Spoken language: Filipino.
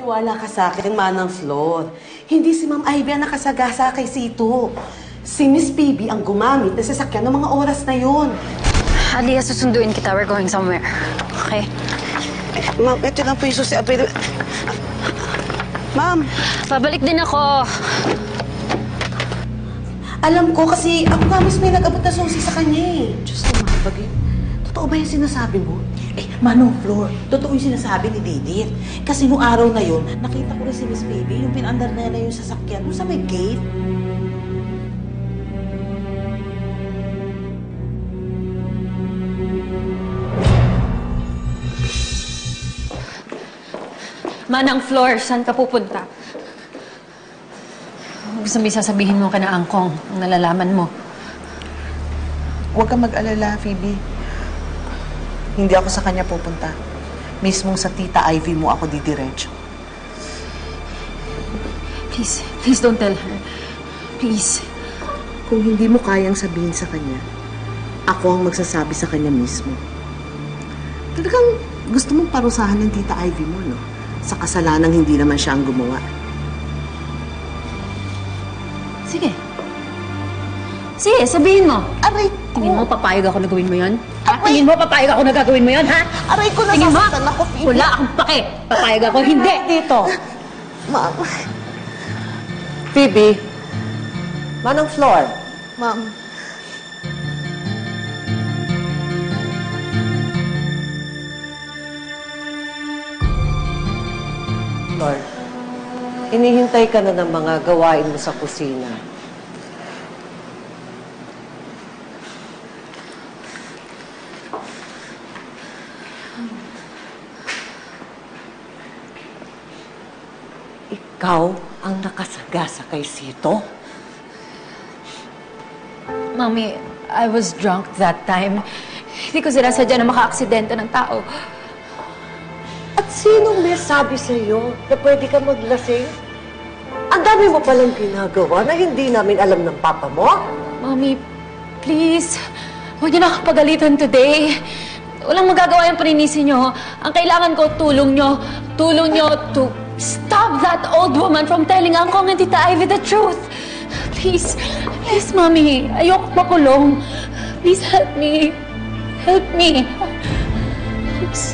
Maniwala ka sa akin, Manang Flor. Hindi si Ma'am Ivy ang nakasagasa kay Sito. Si Miss PB ang gumamit na sasakyan ng mga oras na yun. Aliyah, susunduin kita. We're going somewhere. Okay? Ma'am, ito lang po yung susi. Ma'am. Babalik din ako. Alam ko kasi ako nga mismo may nag-abot na susi sa kanya eh. Diyos ko, mabagay. Totoo ba yung sinasabi mo? Manong Flor, totoo yung sinasabi ni Didit. Kasi nung araw na yun, nakita ko rin si Miss Baby, yung pinandar na yung sasakyan mo sa may gate. Manang Flor, saan ka pupunta? Gusto mo sasabihin mo ka na Angkong ang nalalaman mo? Huwag kang mag-alala, Phoebe. Hindi ako sa kanya pupunta. Mismong sa Tita Ivy mo ako didiretso. Please don't tell her. Please. Kung hindi mo kayang sabihin sa kanya, ako ang magsasabi sa kanya mismo. Talagang gusto mong parusahan ng Tita Ivy mo, no? Sa kasalanang hindi naman siya ang gumawa. Sige. Sige, sabihin mo. Aray ko! Tingin mo, papayag ako na gawin mo yun? Ha? Tingin mo, papayag ako na gagawin mo yun, ha? Aray ko, Tingin mo, nasasaktan ako, Phoebe. wala akong pake. Papayag ako, hindi. Dito. Ma'am. Phoebe, Manang Flor. Ma'am. Flor, hinihintay ka na ng mga gawain mo sa kusina. Ikaw ang nakasagasa kay Sito? Mami, I was drunk that time. Hindi ko sinasadya na maka-aksidente ng tao. At sinong may sabi sa'yo na pwede ka maglasing? Ang dami mo palang ginagawa na hindi namin alam ng papa mo. Mami, please, huwag niyo na akong pagalitan today. Walang magagawa yung paninisi niyo. Ang kailangan ko, tulong niyo. Tulong niyo to stop that old woman from telling Angkong and Tita Ivy the truth. Please, please, Mami. Ayoko makulong. Please help me. Help me. Please.